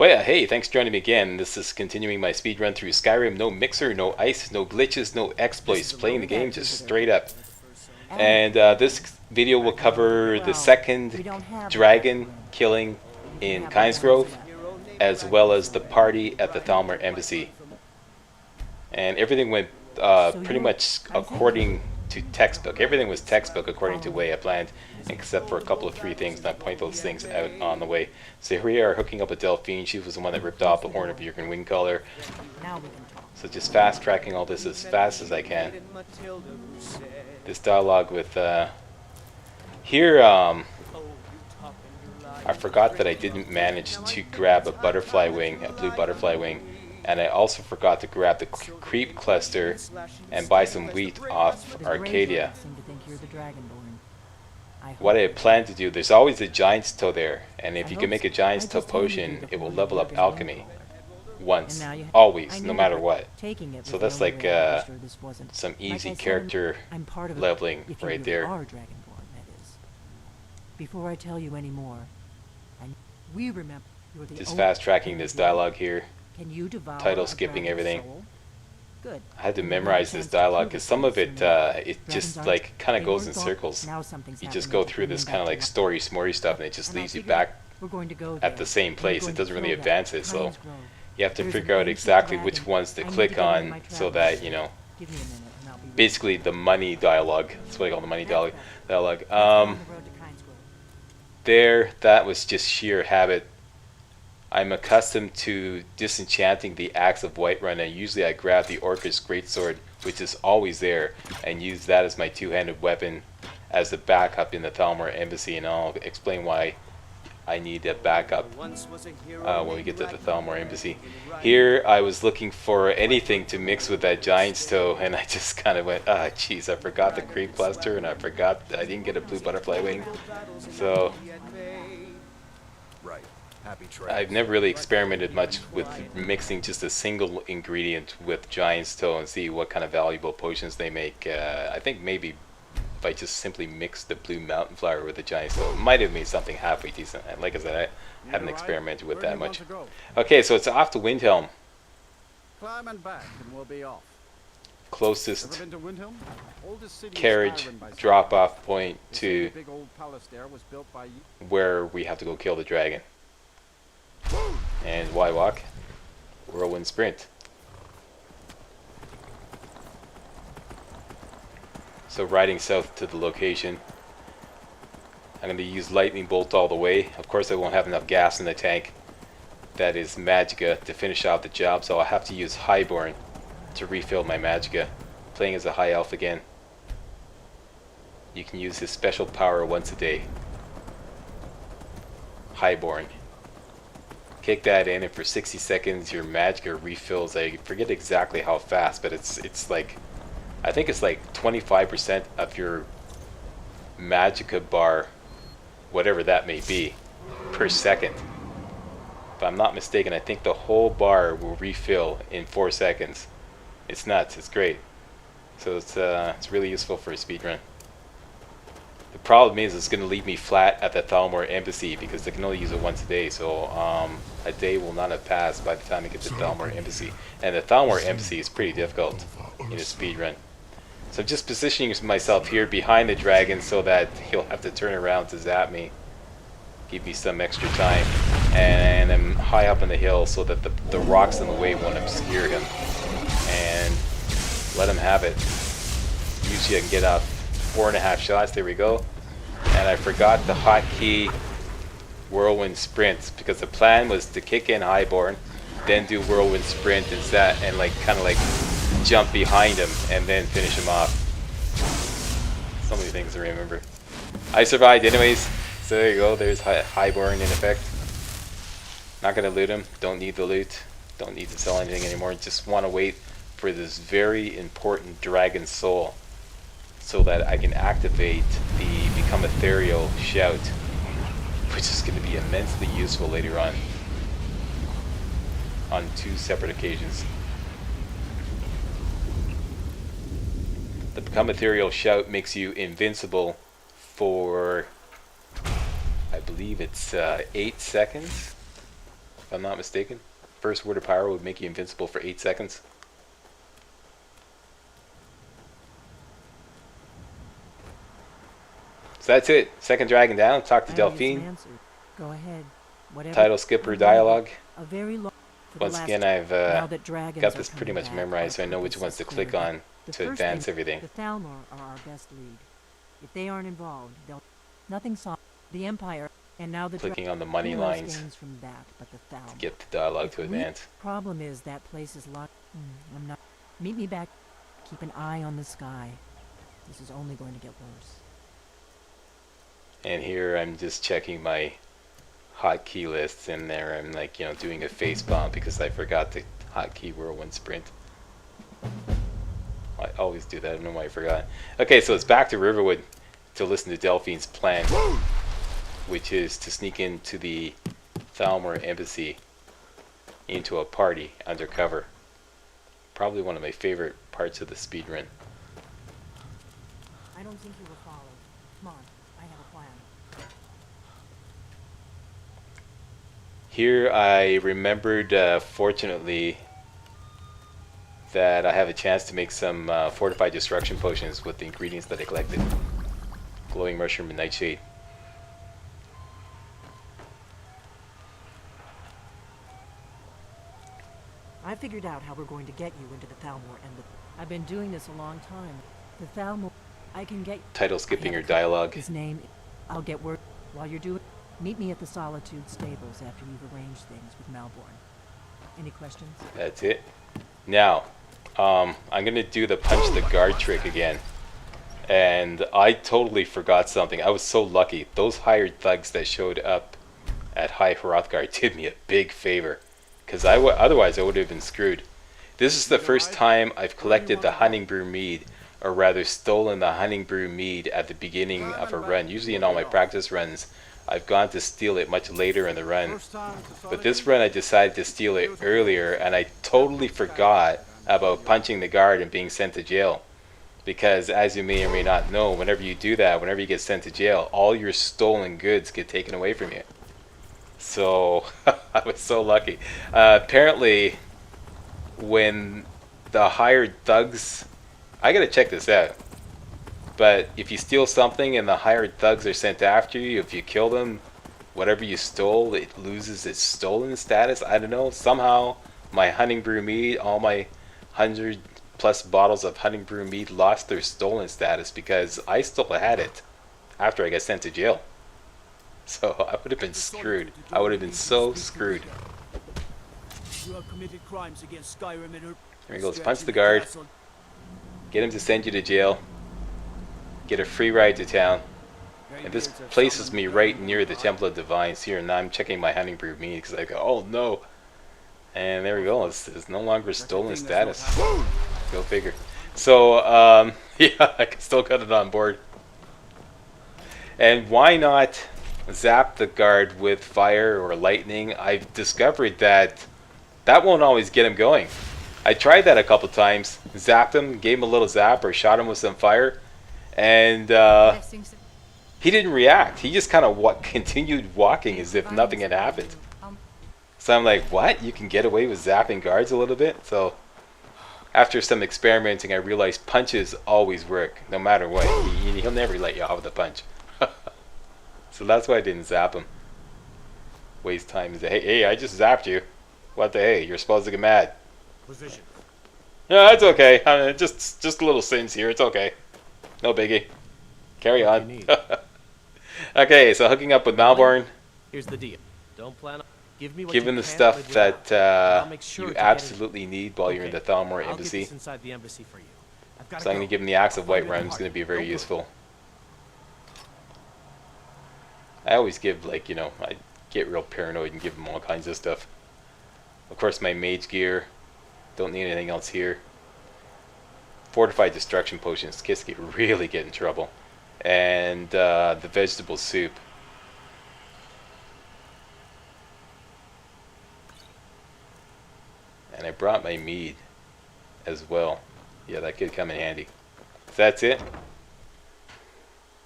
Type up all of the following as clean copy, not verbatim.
Well, yeah, hey, thanks for joining me again. This is continuing my speed run through Skyrim. No mixer, no ice, no glitches, no exploits. Playing the game just straight up. And this video will cover the second dragon killing in Kynesgrove, as well as the party at the Thalmor Embassy. And everything went pretty much according to textbook. Everything was textbook according to the way I planned, except for a couple of three things, and I point those things out on the way. So here we are hooking up with Delphine. She was the one that ripped off the horn of Jurgen Windcaller. So just fast tracking all this as fast as I can. This dialogue with here I forgot that I didn't manage to grab a butterfly wing, a blue butterfly wing, and I also forgot to grab the creep cluster and buy some wheat off Arcadia. What I had planned to do, there's always a giant's toe there, and if you can make a giant's toe potion, it will level up alchemy. Once. Always, no matter what. So that's like some easy character leveling right there. Before I tell you any more, we remember just fast tracking this dialogue here. Title skipping skipping everything. I had to memorize this dialogue because some of it it just like kind of goes in circles. You just go through this kind of like story smorey stuff and it just leaves you back at the same place. It doesn't really advance it, so you have to figure out exactly which ones to click on so that, you know, basically the money dialogue. That's what I call the money dialogue. That was just sheer habit. I'm accustomed to disenchanting the axe of Whiterun, and usually I grab the Orcish greatsword, which is always there, and use that as my two-handed weapon as a backup in the Thalmor Embassy, and I'll explain why I need a backup when we get to the Thalmor Embassy. Here I was looking for anything to mix with that giant's toe, and I just kind of went, ah, jeez, I forgot the creep cluster, and I forgot I didn't get a blue butterfly wing. So I've never really experimented much with mixing just a single ingredient with giant's toe and see what kind of valuable potions they make. I think maybe if I just simply mixed the blue mountain flower with the giant's toe, it might have made something halfway decent. And like I said, I haven't experimented with that much. Okay, so it's off to Windhelm. Climb and back and we'll be off. Closest carriage drop-off point to where we have to go kill the dragon. And why walk? Whirlwind sprint. So riding south to the location. I'm going to use lightning bolt all the way. Of course I won't have enough gas in the tank. That is magicka to finish off the job, so I'll have to use Highborn to refill my magicka. Playing as a high elf again. You can use his special power once a day. Highborn. Kick that in, and for 60 seconds your magicka refills. I forget exactly how fast, but it's like, I think it's like 25% of your magicka bar, whatever that may be, per second. If I'm not mistaken, I think the whole bar will refill in 4 seconds. It's nuts. It's great. So it's really useful for a speedrun. The problem is it's going to leave me flat at the Thalmor Embassy because I can only use it once a day, so a day will not have passed by the time I get to the Thalmor Embassy. And the Thalmor Embassy is pretty difficult in a speedrun. So I'm just positioning myself here behind the dragon so that he'll have to turn around to zap me. Give me some extra time. And I'm high up on the hill so that the rocks in the way won't obscure him. And let him have it. Usually I can get off 4.5 shots. There we go. And I forgot the hotkey whirlwind sprint because the plan was to kick in Highborn, then do whirlwind sprint and like kind of like jump behind him and then finish him off. So many things to remember. I survived anyways, so there you go. There's Highborn in effect. Not gonna loot him. Don't need the loot. Don't need to sell anything anymore. Just want to wait for this very important dragon soul, so that I can activate the Become Ethereal shout, which is going to be immensely useful later on 2 separate occasions. The Become Ethereal shout makes you invincible for, I believe it's 8 seconds. if I'm not mistaken. First word of power would make you invincible for 8 seconds. So that's it. Second dragon down. Talk to I owe you some Delphine. answers. Go ahead. Whatever. Title skipper I'm dialogue. A very long. for the Once last- again, I've now that dragons got are this pretty coming much back, memorized, so I our know which purpose ones is to clear. click on The to first advance thing- everything. The Thalmor are our best lead. If they aren't involved, they'll nothing saw the Empire, and now the Clicking on the money who else lines gains from that but the Thalmor. to get the dialogue If to we- advance. Problem is that place is locked. I'm not. Meet me back. Keep an eye on the sky. This is only going to get worse. And here I'm just checking my hotkey lists in there. I'm like, you know, doing a face bomb because I forgot the hotkey whirlwind sprint. I always do that. I don't know why I forgot. Okay, so it's back to Riverwood to listen to Delphine's plan, which is to sneak into the Thalmor Embassy into a party undercover. Probably one of my favorite parts of the speedrun. I don't think you will follow. Come on, I have a plan. Here I remembered, fortunately, that I have a chance to make some fortified destruction potions with the ingredients that I collected. Glowing mushroom and nightshade. I figured out how we're going to get you into the Thalmor, and I've been doing this a long time. The Thalmor, I can get. Title skipping or dialogue. His name. I'll get word while you're doing. Meet me at the Solitude Stables after you've arranged things with Malborn. Any questions? That's it. Now, I'm gonna do the punch the guard trick again. And I totally forgot something. I was so lucky. Those hired thugs that showed up at High Hrothgar did me a big favor. Because otherwise I would have been screwed. This is the first time I've collected the Hunting Brew Mead, or rather stolen the Hunting Brew Mead at the beginning of a run. Usually in all my practice runs, I've gone to steal it much later in the run. But this run I decided to steal it earlier, and I totally forgot about punching the guard and being sent to jail. Because as you may or may not know, whenever you do that, whenever you get sent to jail, all your stolen goods get taken away from you. So I was so lucky. Apparently, when the hired thugs, I gotta check this out. But if you steal something and the hired thugs are sent after you, if you kill them, whatever you stole, it loses its stolen status. I don't know. Somehow, my Hunting Brew Mead, all my 100+ bottles of Hunting Brew Mead lost their stolen status because I still had it after I got sent to jail. So I would have been screwed. I would have been so screwed. You have committed crimes against Skyrim and her. There he goes. Punch the guard. Get him to send you to jail. Get a free ride to town. And this places me right near the Temple of Divines here, and now I'm checking my Hunting Brew Mead because I go, oh no. And there we go. It's no longer stolen status. Go figure. So yeah, I can still got it on board. And why not zap the guard with fire or lightning? I've discovered that that won't always get him going. I tried that a couple times. Zapped him, gave him a little zap, or shot him with some fire, and he didn't react. He just kind of continued walking as if nothing had happened. So I'm like, what? You can get away with zapping guards a little bit? So after some experimenting, I realized punches always work, no matter what. He'll never let you off with a punch. So that's why I didn't zap him. Waste time. Hey, I just zapped you. What the hey? You're supposed to get mad. Position. Yeah, it's okay. Just little sins here. It's okay. No biggie. Carry on. Okay, so hooking up with Malborn. Here's the deal. Don't plan on give me what Given you the can't stuff live without. that I'll make sure you to get it. absolutely need while you're in the Thalmor I'll Embassy. get this inside the embassy for you. I've got So I'm going to give him the Axe of Whiterun. It's going to be very useful. I always give, like, you know, I get real paranoid and give him all kinds of stuff. Of course, my mage gear. Don't need anything else here. Fortified destruction potions. Kiski really get in trouble. And the vegetable soup. And I brought my mead as well. Yeah, that could come in handy. So that's it.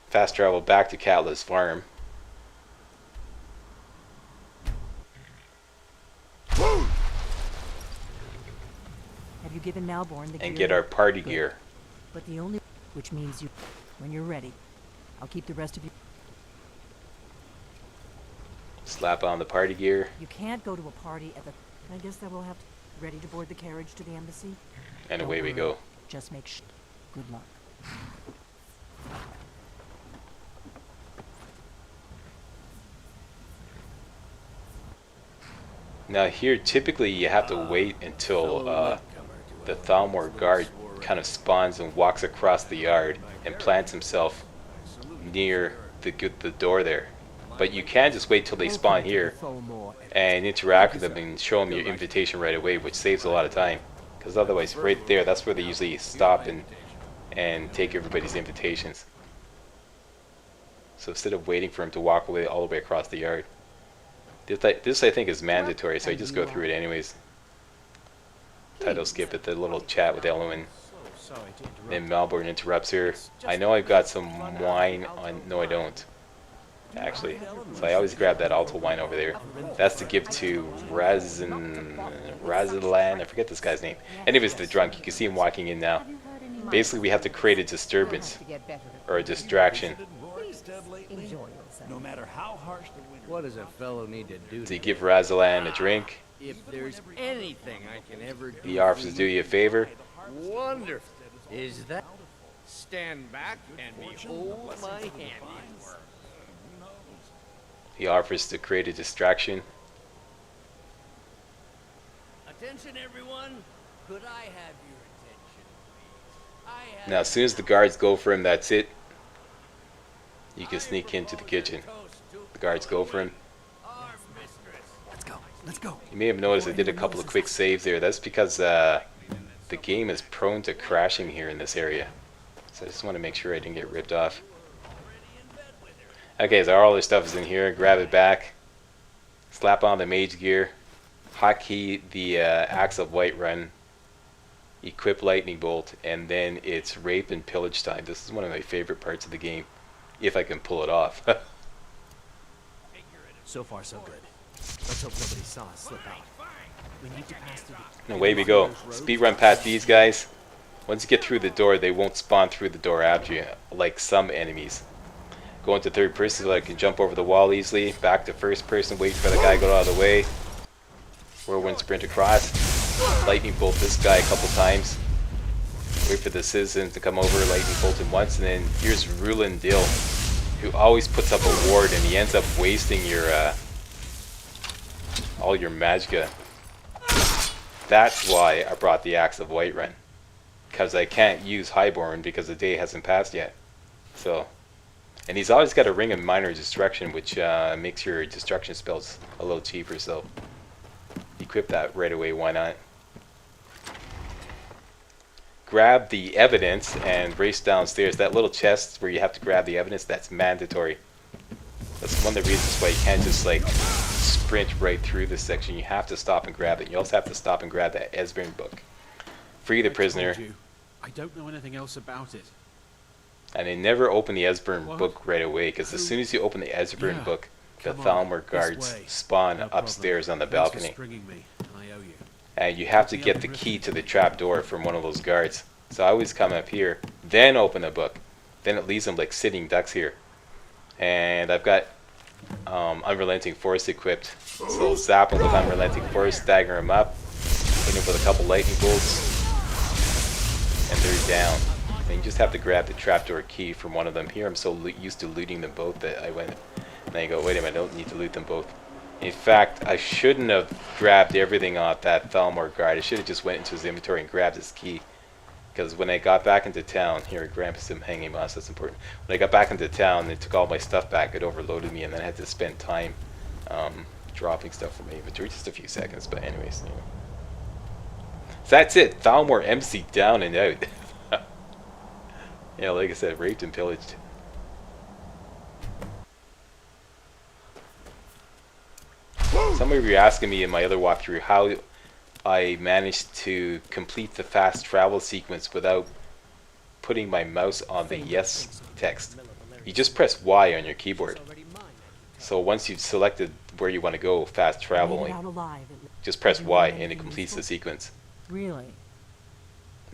Fast travel back to Katla's farm. you given Malborn the gear? and get our party Good. gear. But the only... Which means you... When you're ready, I'll keep the rest of you... Slap on the party gear, You can't go to a party at the... I guess that we'll have to... Ready to board the carriage to the embassy? and Don't away we worry. go. Just make Good luck. Now here, typically you have to wait until the Thalmor guard kind of spawns and walks across the yard and plants himself near the door there. But you can just wait till they spawn here and interact with them and show them your invitation right away, which saves a lot of time. Because otherwise, right there, that's where they usually stop and take everybody's invitations. So instead of waiting for him to walk away all the way across the yard. This I think is mandatory, so I just go through it anyways. Title skip at the little chat with Elowen. Sorry to interrupt. Then Malborn interrupts here. I know I've got some wine on. No, I don't. Actually, so I always grab that alto wine over there. That's to give to Razilan. I forget this guy's name. Anyways, the drunk. You can see him walking in now. Basically, we have to create a disturbance or a distraction No matter how harsh the winter. What does a fellow need to do to give Razilan a drink. if there's anything I can ever do? He offers to do you a favor. Wonderful. Is that stand back and behold my handiwork? He offers to create a distraction. Attention, everyone. Could I have your attention, please? I have Now, as soon as the guards go for him, that's it. You can sneak into the kitchen. The guards go for him. our mistress. Let's go. You may have noticed I did a couple of quick saves there. That's because the game is prone to crashing here in this area. So I just want to make sure I didn't get ripped off. Okay, so all this stuff is in here. Grab it back. Slap on the mage gear. Hotkey the Axe of Whiterun. Equip Lightning Bolt. And then it's rape and pillage time. This is one of my favorite parts of the game. If I can pull it off. So far, so good. Let's hope nobody saw us slip out. We need to pass through the... And away we go. Speed run past these guys. Once you get through the door, they won't spawn through the door after you, like some enemies. Go into third person so I can jump over the wall easily. Back to first person, wait for the guy to go out of the way. Whirlwind sprint across. Lightning bolt this guy a couple times. Wait for the citizens to come over, lightning bolt him once, and then here's Rulin Dill, who always puts up a ward and he ends up wasting your all your magicka. That's why I brought the Axe of Whiterun, because I can't use Highborn because the day hasn't passed yet. So, and he's always got a Ring of Minor Destruction, which makes your destruction spells a little cheaper. So, equip that right away. Why not? Grab the evidence and race downstairs. That little chest where you have to grab the evidence, that's mandatory. That's one of the reasons why you can't just like sprint right through this section. You have to stop and grab it. You also have to stop and grab that Esbern book. Free the prisoner. I don't know anything else about it. And they never open the Esbern What? book right away, because as soon as you open the Esbern Yeah. book, the Come on, Thalmor this guards way. spawn No problem. upstairs on the Thanks for balcony. springing me. I owe you. And you have to get the key to the trap door from one of those guards. So I always come up here, then open the book. Then it leaves them like sitting ducks here. And I've got Unrelenting Force equipped. So zap them with Unrelenting Force, stagger them up, hit them with a couple lightning bolts, and they're down. And you just have to grab the trapdoor key from one of them. Here I'm so used to looting them both that I went, and I go, wait a minute, I don't need to loot them both. In fact, I shouldn't have grabbed everything off that Thalmor guard. I should have just went into his inventory and grabbed his key. Because when I got back into town, here, Grampus him hanging moss, that's important. When I got back into town, they took all my stuff back, it overloaded me, and then I had to spend time dropping stuff from my inventory. Just a few seconds, but anyways. You know. So that's it. Thalmor Embassy down and out. Yeah, like I said, raped and pillaged. Somebody were asking me in my other walkthrough how I managed to complete the fast travel sequence without putting my mouse on the yes text. You just press Y on your keyboard. So once you've selected where you want to go fast travel, Made it out alive. just press Y and it completes the sequence. Really?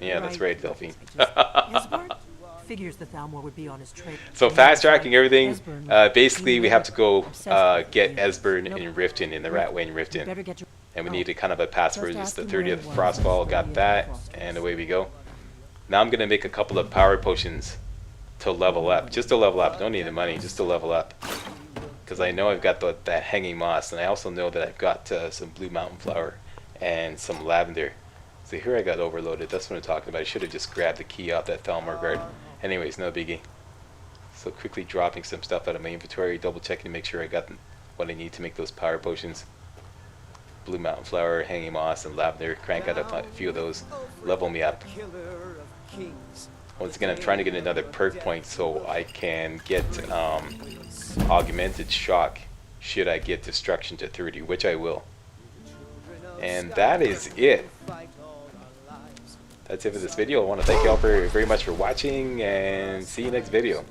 Yeah, that's right, Delphine. Esbern figures the Thalmor would be on his trail. So fast tracking everything. Esbern was Basically, we have to go obsessed with get the Esbern Nope. in Riften, in the Ratway in You Riften. better get your And we Oh. need a kind of a password. Just It's the ask him where 30th he was Frostfall. before Got he that. crossed And away we go. Now I'm going to make a couple of power potions to level up. Just to level up. Don't need the money. Just to level up. Because I know I've got that hanging moss. And I also know that I've got some blue mountain flower and some lavender. So here I got overloaded. That's what I'm talking about. I should have just grabbed the key off that Thalmor guard. Anyways, no biggie. So quickly dropping some stuff out of my inventory. Double checking to make sure I got what I need to make those power potions. Blue mountain flower, hanging moss, and lavender. Crank out a few of those. Level me up. Once again, I'm trying to get another perk point so I can get augmented shock should I get destruction to 30, which I will. And that is it. That's it for this video. I want to thank you all very much for watching, and see you next video.